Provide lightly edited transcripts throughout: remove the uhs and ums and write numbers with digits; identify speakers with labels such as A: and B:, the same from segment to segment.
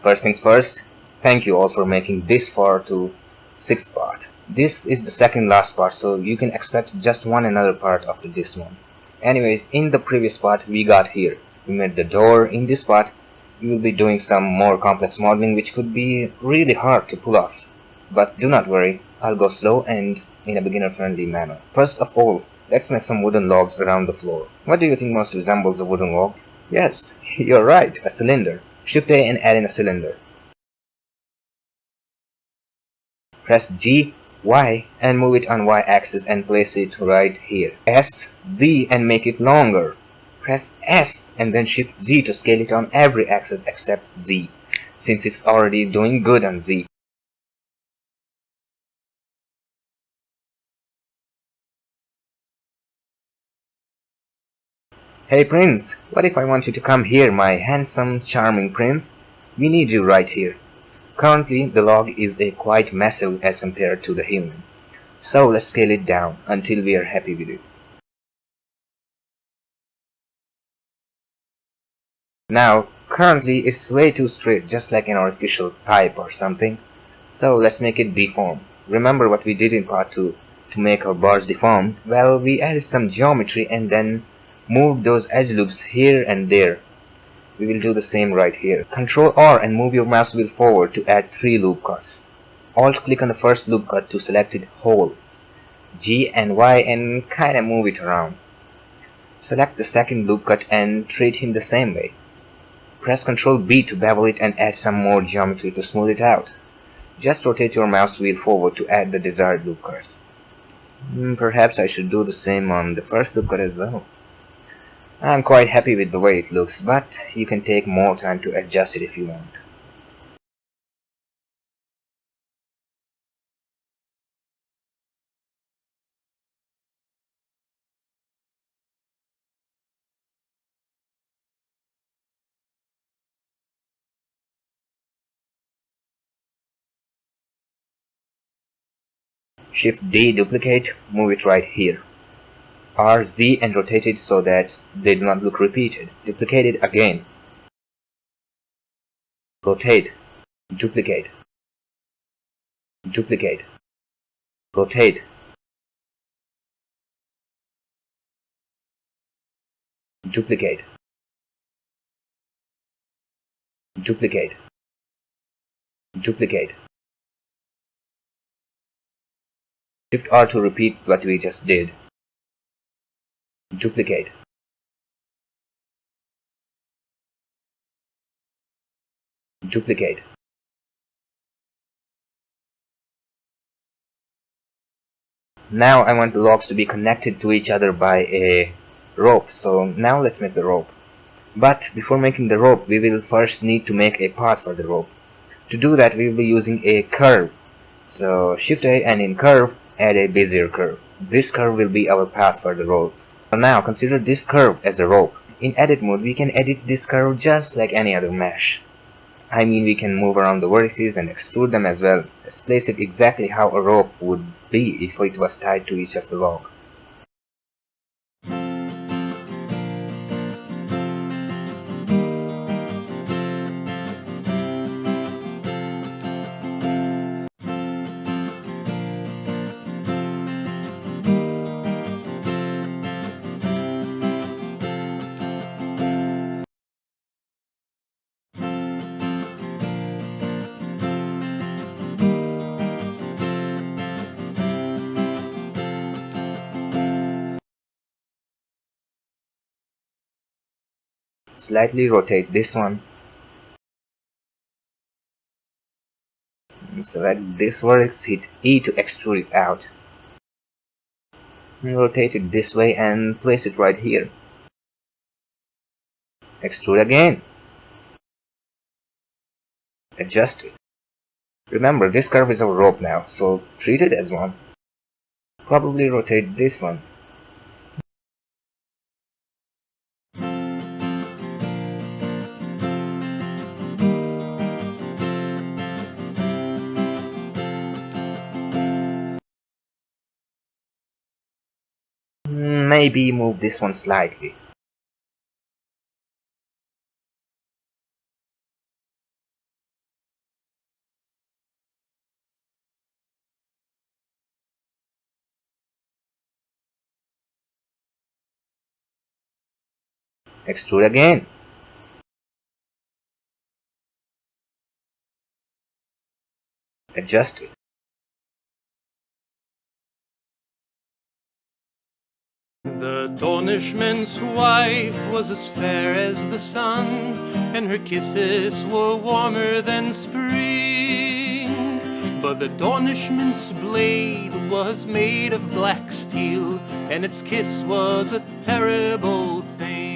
A: First things first, thank you all for making this far to 6th part. This is the second last part, so you can expect just one another part after this one. Anyways, in the previous part we got here. We made the door. In this part we will be doing some more complex modeling which could be really hard to pull off. But do not worry, I'll go slow and in a beginner friendly manner. First of all, let's make some wooden logs around the floor. What do you think most resembles a wooden log? Yes, you're right, a cylinder. Shift A and add in a cylinder. Press G, Y and move it on Y axis and place it right here. S, Z and make it longer. Press S and then Shift Z to scale it on every axis except Z, since it's already doing good on Z. Hey Prince, what if I want you to come here, my handsome, charming prince? We need you right here. Currently, the log is quite massive as compared to the human. So let's scale it down until we are happy with it. Now, currently it's way too straight, just like an artificial pipe or something. So let's make it deform. Remember what we did in part 2 to make our bars deformed? Well, we added some geometry and then moved those edge loops here and there. We will do the same right here. Ctrl R and move your mouse wheel forward to add 3 loop cuts. Alt click on the first loop cut to select it whole. G and Y and kinda move it around. Select the second loop cut and treat him the same way. Press Ctrl B to bevel it and add some more geometry to smooth it out. Just rotate your mouse wheel forward to add the desired loop cuts. Perhaps I should do the same on the first loop cut as well. I'm quite happy with the way it looks, but you can take more time to adjust it if you want. Shift D, duplicate, move it right here. R, Z and rotate it so that they do not look repeated. Duplicate it again. Rotate, duplicate, duplicate, rotate, duplicate, duplicate, duplicate. Shift R to repeat what we just did. Duplicate, duplicate. Now I want the logs to be connected to each other by a rope, so now let's make the rope. But before making the rope, we will first need to make a path for the rope. To do that, we will be using a curve. So Shift A and in curve, add a Bezier curve. This curve will be our path for the rope. So now consider this curve as a rope. In edit mode, we can edit this curve just like any other mesh. I mean, we can move around the vertices and extrude them as well. Let's place it exactly how a rope would be if it was tied to each of the log. Slightly rotate this one. Select this vertex, hit E to extrude it out. Rotate it this way and place it right here. Extrude again. Adjust it. Remember, this curve is our rope now, so treat it as one. Probably rotate this one. Maybe move this one slightly. Extrude again. Adjust it.
B: The Dornishman's wife was as fair as the sun, and her kisses were warmer than spring. But the Dornishman's blade was made of black steel, and its kiss was a terrible thing.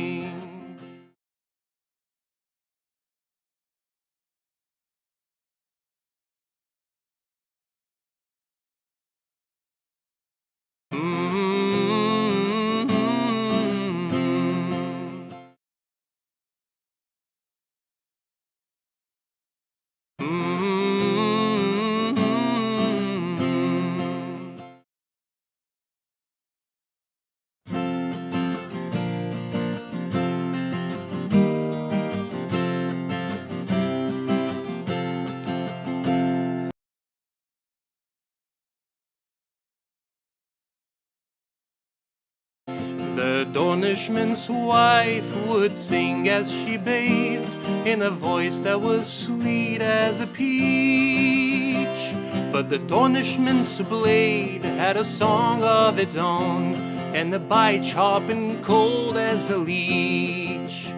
B: The Dornishman's wife would sing as she bathed in a voice that was sweet as a peach. But the Dornishman's blade had a song of its own, and the bite sharp and cold as a leech.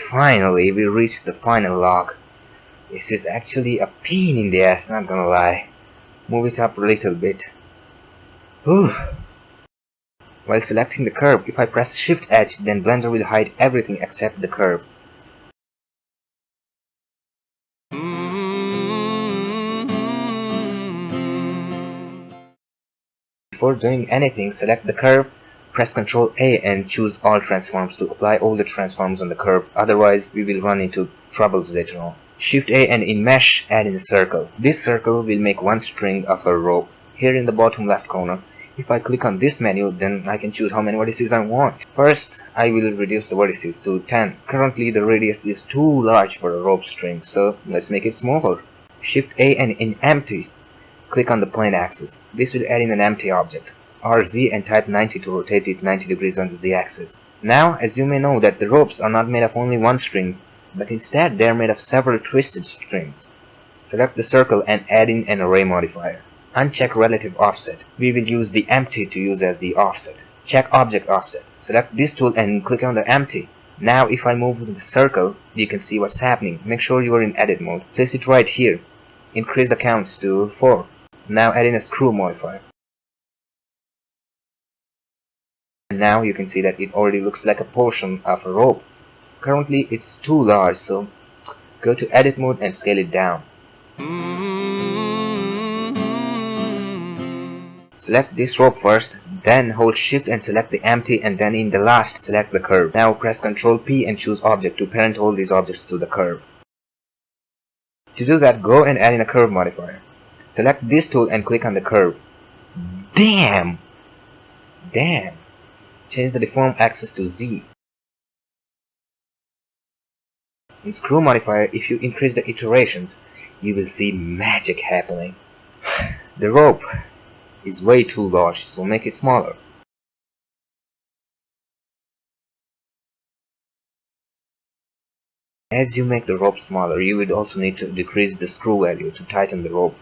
A: Finally, we reached the final log. This is actually a pain in the ass, not gonna lie. Move it up a little bit. Whew. While selecting the curve, if I press Shift H, then Blender will hide everything except the curve. Before doing anything, select the curve, press Ctrl A and choose all transforms to apply all the transforms on the curve, otherwise we will run into troubles later on. Shift A and in Mesh, add in a circle. This circle will make one string of a rope. Here in the bottom left corner, if I click on this menu, then I can choose how many vertices I want. First, I will reduce the vertices to 10. Currently the radius is too large for a rope string, so let's make it smaller. Shift A and in Empty, click on the plane axis. This will add in an empty object. RZ and type 90 to rotate it 90 degrees on the Z axis. Now, as you may know that the ropes are not made of only one string, but instead they are made of several twisted strings. Select the circle and add in an array modifier. Uncheck relative offset. We will use the empty to use as the offset. Check object offset. Select this tool and click on the empty. Now if I move the circle, you can see what's happening. Make sure you are in edit mode. Place it right here. Increase the counts to 4. Now add in a screw modifier. And now you can see that it already looks like a portion of a rope. Currently it's too large, so go to edit mode and scale it down. Select this rope first, then hold shift and select the empty, and then in the last select the curve. Now press Ctrl P and choose object to parent all these objects to the curve. To do that, go and add in a curve modifier. Select this tool and click on the curve. Damn! Change the deform axis to Z. In screw modifier, if you increase the iterations, you will see magic happening. The rope is way too large, so make it smaller. As you make the rope smaller, you would also need to decrease the screw value to tighten the rope.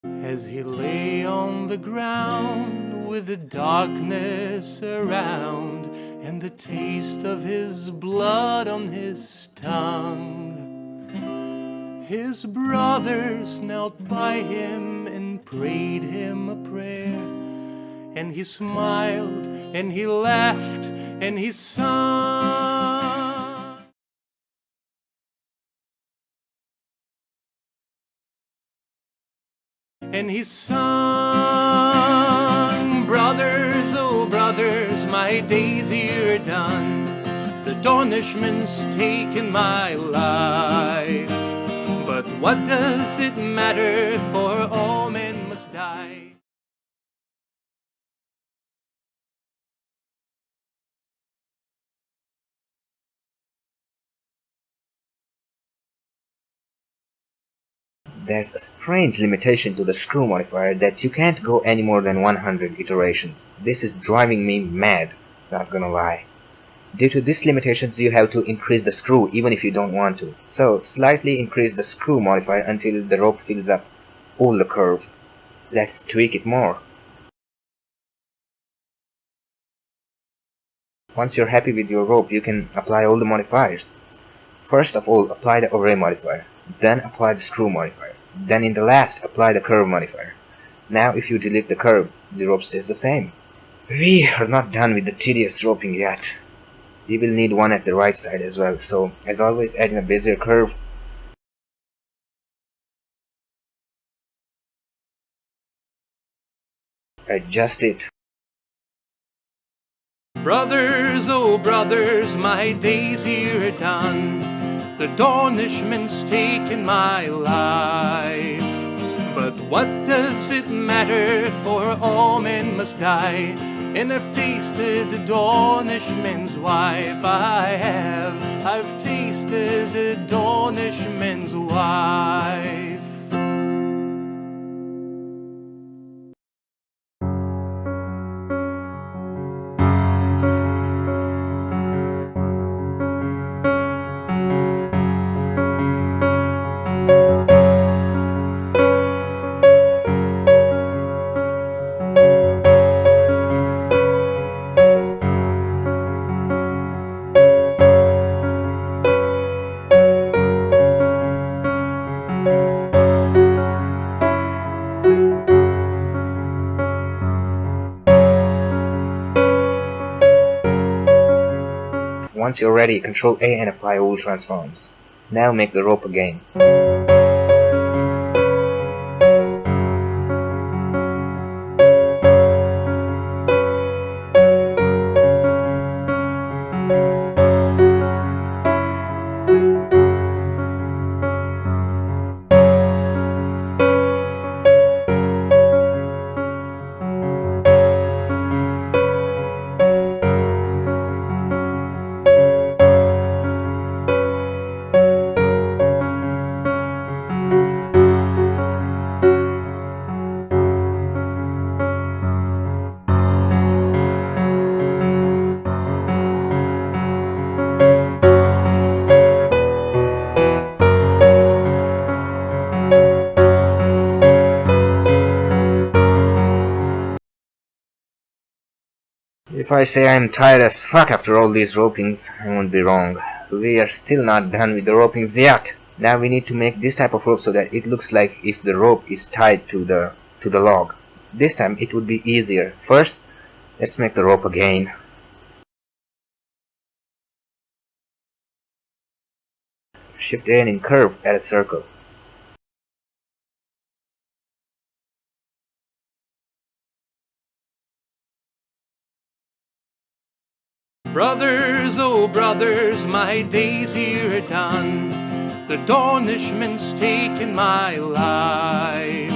B: As he lay on the ground with the darkness around and the taste of his blood on his tongue, his brothers knelt by him and prayed him a prayer, and he smiled and he laughed and he sung. And he sung, brothers, oh brothers, my days here are done. The Dornishman's taken my life. But what does it matter, for all men must die.
A: There's a strange limitation to the screw modifier that you can't go any more than 100 iterations. This is driving me mad, not gonna lie. Due to these limitations, you have to increase the screw even if you don't want to. So, slightly increase the screw modifier until the rope fills up all the curve. Let's tweak it more. Once you're happy with your rope, you can apply all the modifiers. First of all, apply the array modifier, then apply the screw modifier, then in the last, apply the curve modifier. Now if you delete the curve, the rope stays the same. We are not done with the tedious roping yet. We will need one at the right side as well, so as always add in a Bezier curve. Adjust it.
B: Brothers, oh brothers, my days here are done. The Dornishment's taken my life. But what does it matter, for all men must die. And I've tasted the Dornishman's wife. I've tasted the Dornishman's wife.
A: Once you're ready, Ctrl A and apply all transforms. Now make the rope again. If I say I'm tired as fuck after all these ropings, I won't be wrong. We are still not done with the ropings yet. Now we need to make this type of rope so that it looks like if the rope is tied to the log. This time it would be easier. First, let's make the rope again. Shift A and in curve, add a circle.
B: Brothers, oh brothers, my days here are done. The Dornishment's taken my life.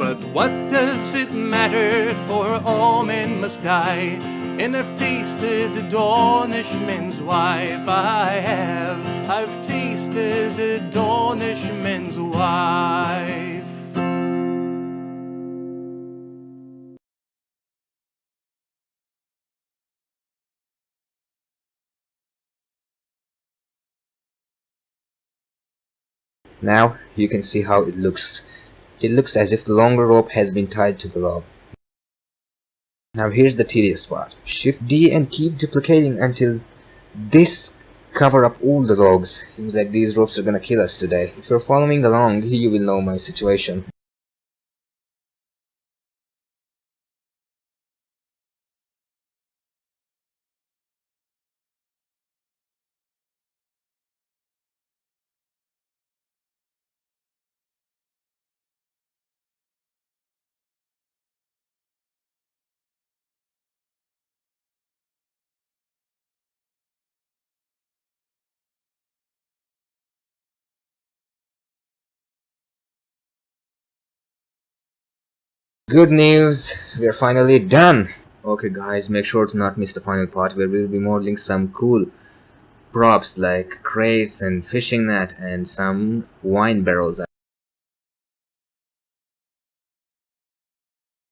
B: But what does it matter, for all men must die. And I've tasted the Dornishman's wife. I've tasted the Dornishman's wife.
A: Now you can see how it looks. It looks as if the longer rope has been tied to the log. Now here's the tedious part. Shift D and keep duplicating until this cover up all the logs. Seems like these ropes are gonna kill us today. If you're following along, you will know my situation. Good news, we're finally done! Okay guys, make sure to not miss the final part where we'll be modeling some cool props like crates and fishing net and some wine barrels.